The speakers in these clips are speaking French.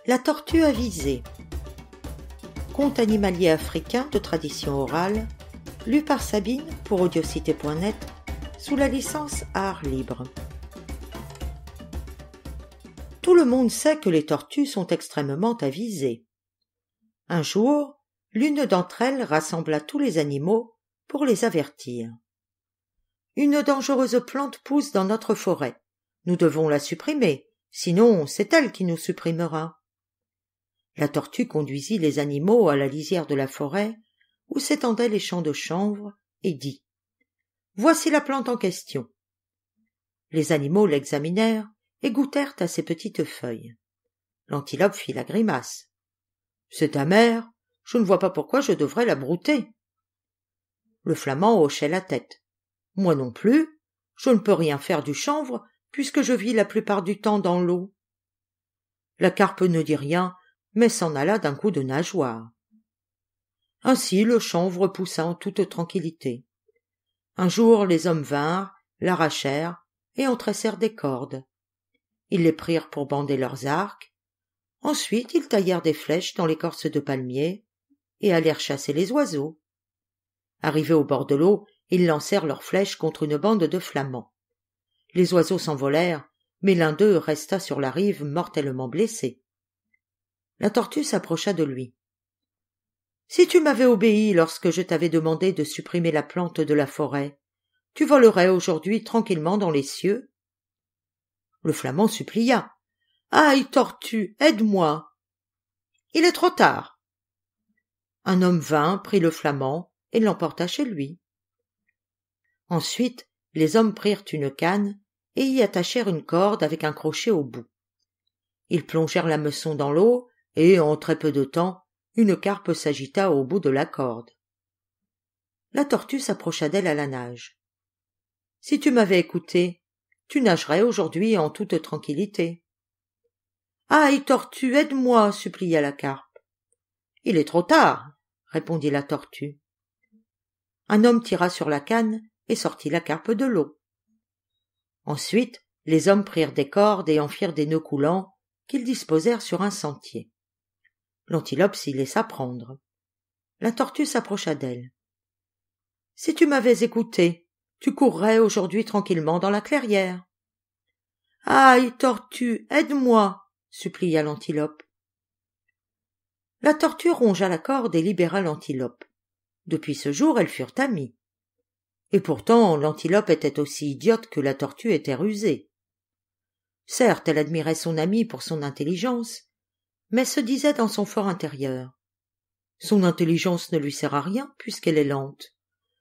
La tortue avisée. Conte animalier africain de tradition orale, lu par Sabine pour audiocité.net, sous la licence Art Libre. Tout le monde sait que les tortues sont extrêmement avisées. Un jour, l'une d'entre elles rassembla tous les animaux pour les avertir. « Une dangereuse plante pousse dans notre forêt. Nous devons la supprimer, sinon c'est elle qui nous supprimera. » La tortue conduisit les animaux à la lisière de la forêt, où s'étendaient les champs de chanvre, et dit « Voici la plante en question. » Les animaux l'examinèrent et goûtèrent à ses petites feuilles. L'antilope fit la grimace. « C'est amer, je ne vois pas pourquoi je devrais la brouter. » Le flamand hochait la tête. « Moi non plus, je ne peux rien faire du chanvre, puisque je vis la plupart du temps dans l'eau. » La carpe ne dit rien, mais s'en alla d'un coup de nageoire. Ainsi le chanvre poussa en toute tranquillité. Un jour les hommes vinrent, l'arrachèrent et en tressèrent des cordes. Ils les prirent pour bander leurs arcs. Ensuite ils taillèrent des flèches dans l'écorce de palmier et allèrent chasser les oiseaux. Arrivés au bord de l'eau, ils lancèrent leurs flèches contre une bande de flamands. Les oiseaux s'envolèrent, mais l'un d'eux resta sur la rive mortellement blessé. La tortue s'approcha de lui. « Si tu m'avais obéi lorsque je t'avais demandé de supprimer la plante de la forêt, tu volerais aujourd'hui tranquillement dans les cieux. » Le flamand supplia. « Aïe, tortue, aide-moi !»« Il est trop tard. » Un homme vint, prit le flamand et l'emporta chez lui. Ensuite, les hommes prirent une canne et y attachèrent une corde avec un crochet au bout. Ils plongèrent l'hameçon dans l'eau et, en très peu de temps, une carpe s'agita au bout de la corde. La tortue s'approcha d'elle à la nage. « Si tu m'avais écouté, tu nagerais aujourd'hui en toute tranquillité. »« Aïe, tortue, aide-moi !» supplia la carpe. « Il est trop tard, » répondit la tortue. Un homme tira sur la canne et sortit la carpe de l'eau. Ensuite, les hommes prirent des cordes et en firent des nœuds coulants qu'ils disposèrent sur un sentier. L'antilope s'y laissa prendre. La tortue s'approcha d'elle. « Si tu m'avais écouté, tu courrais aujourd'hui tranquillement dans la clairière. »« Aïe, tortue, aide-moi !» supplia l'antilope. La tortue rongea la corde et libéra l'antilope. Depuis ce jour, elles furent amies. Et pourtant, l'antilope était aussi idiote que la tortue était rusée. Certes, elle admirait son amie pour son intelligence, mais se disait dans son fort intérieur. Son intelligence ne lui sert à rien puisqu'elle est lente.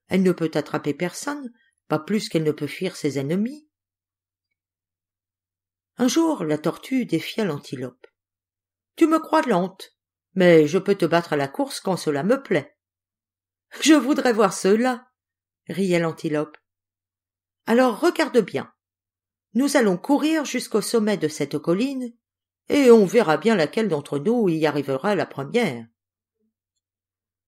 Elle ne peut attraper personne, pas plus qu'elle ne peut fuir ses ennemis. Un jour, la tortue défia l'antilope. « Tu me crois lente, mais je peux te battre à la course quand cela me plaît. »« Je voudrais voir cela !» riait l'antilope. « Alors regarde bien. Nous allons courir jusqu'au sommet de cette colline, et on verra bien laquelle d'entre nous y arrivera la première. »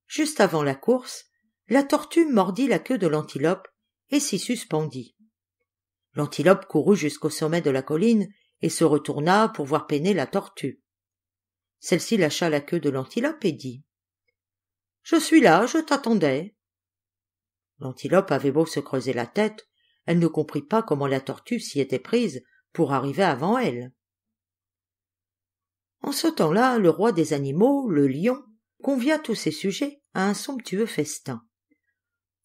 Juste avant la course, la tortue mordit la queue de l'antilope et s'y suspendit. L'antilope courut jusqu'au sommet de la colline et se retourna pour voir peiner la tortue. Celle-ci lâcha la queue de l'antilope et dit « Je suis là, je t'attendais. » L'antilope avait beau se creuser la tête, elle ne comprit pas comment la tortue s'y était prise pour arriver avant elle. En ce temps-là, le roi des animaux, le lion, convia tous ses sujets à un somptueux festin.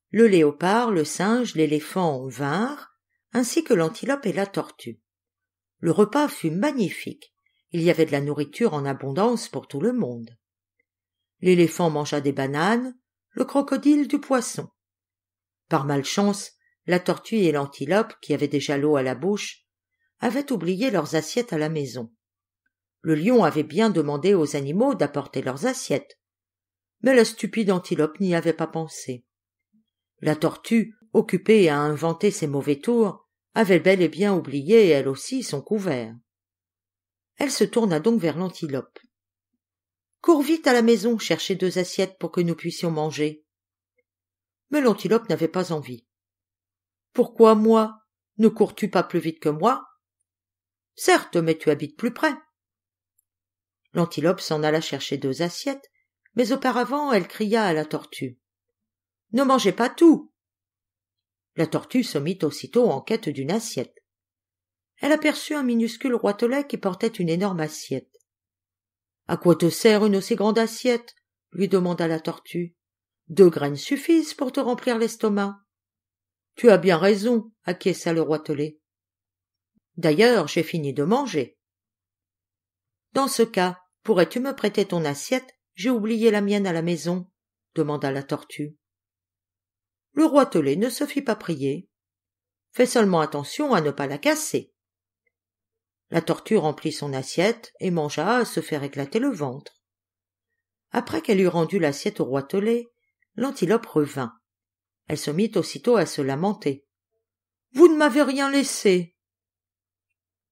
Le léopard, le singe, l'éléphant vinrent, ainsi que l'antilope et la tortue. Le repas fut magnifique. Il y avait de la nourriture en abondance pour tout le monde. L'éléphant mangea des bananes, le crocodile du poisson. Par malchance, la tortue et l'antilope, qui avaient déjà l'eau à la bouche, avaient oublié leurs assiettes à la maison. Le lion avait bien demandé aux animaux d'apporter leurs assiettes, mais la stupide antilope n'y avait pas pensé. La tortue, occupée à inventer ses mauvais tours, avait bel et bien oublié, elle aussi, son couvert. Elle se tourna donc vers l'antilope. « Cours vite à la maison chercher 2 assiettes pour que nous puissions manger. » Mais l'antilope n'avait pas envie. « Pourquoi moi? Ne cours-tu pas plus vite que moi? »« Certes, mais tu habites plus près. » L'antilope s'en alla chercher 2 assiettes, mais auparavant elle cria à la tortue. « Ne mangez pas tout !» La tortue se mit aussitôt en quête d'une assiette. Elle aperçut un minuscule roitelet qui portait une énorme assiette. « À quoi te sert une aussi grande assiette ?» lui demanda la tortue. « 2 graines suffisent pour te remplir l'estomac. »« Tu as bien raison, » acquiesça le roitelet. « D'ailleurs, j'ai fini de manger. »« Dans ce cas, pourrais-tu me prêter ton assiette? J'ai oublié la mienne à la maison, » demanda la tortue. Le roitelet ne se fit pas prier. « Fais seulement attention à ne pas la casser. » La tortue remplit son assiette et mangea à se faire éclater le ventre. Après qu'elle eut rendu l'assiette au roitelet, l'antilope revint. Elle se mit aussitôt à se lamenter. « Vous ne m'avez rien laissé !»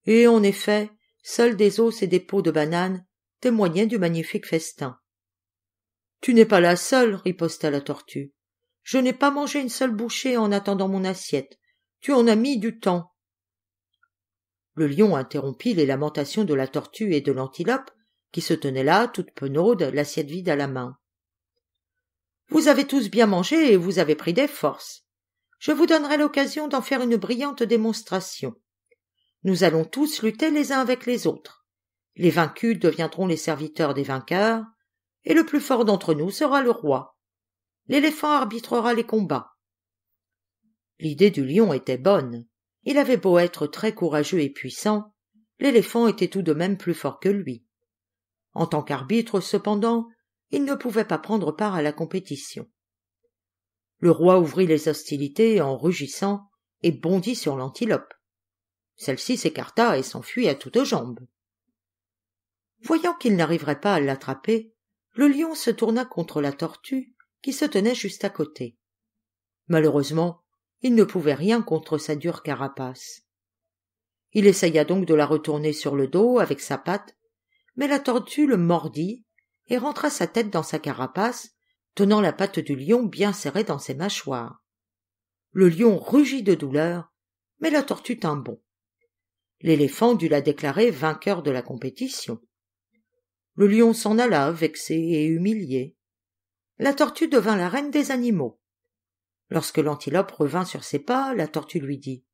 Et en effet, seuls des os et des peaux de banane témoignaient du magnifique festin. « Tu n'es pas la seule, » riposta la tortue. « Je n'ai pas mangé une seule bouchée en attendant mon assiette. Tu en as mis du temps. » Le lion interrompit les lamentations de la tortue et de l'antilope, qui se tenaient là, toutes penaudes, l'assiette vide à la main. « Vous avez tous bien mangé et vous avez pris des forces. Je vous donnerai l'occasion d'en faire une brillante démonstration. Nous allons tous lutter les uns avec les autres. Les vaincus deviendront les serviteurs des vainqueurs, et le plus fort d'entre nous sera le roi. L'éléphant arbitrera les combats. » L'idée du lion était bonne. Il avait beau être très courageux et puissant, l'éléphant était tout de même plus fort que lui. En tant qu'arbitre, cependant, il ne pouvait pas prendre part à la compétition. Le roi ouvrit les hostilités en rugissant et bondit sur l'antilope. Celle-ci s'écarta et s'enfuit à toutes jambes. Voyant qu'il n'arriverait pas à l'attraper, le lion se tourna contre la tortue qui se tenait juste à côté. Malheureusement, il ne pouvait rien contre sa dure carapace. Il essaya donc de la retourner sur le dos avec sa patte, mais la tortue le mordit et rentra sa tête dans sa carapace, tenant la patte du lion bien serrée dans ses mâchoires. Le lion rugit de douleur, mais la tortue tint bon. L'éléphant dut la déclarer vainqueur de la compétition. Le lion s'en alla, vexé et humilié. La tortue devint la reine des animaux. Lorsque l'antilope revint sur ses pas, la tortue lui dit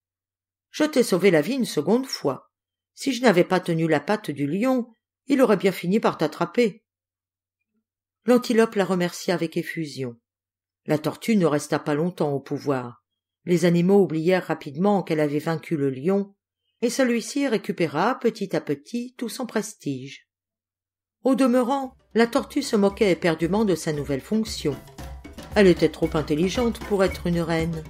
« Je t'ai sauvé la vie une seconde fois. Si je n'avais pas tenu la patte du lion, il aurait bien fini par t'attraper. » L'antilope la remercia avec effusion. La tortue ne resta pas longtemps au pouvoir. Les animaux oublièrent rapidement qu'elle avait vaincu le lion, et celui-ci récupéra petit à petit tout son prestige. Au demeurant, la tortue se moquait éperdument de sa nouvelle fonction. Elle était trop intelligente pour être une reine.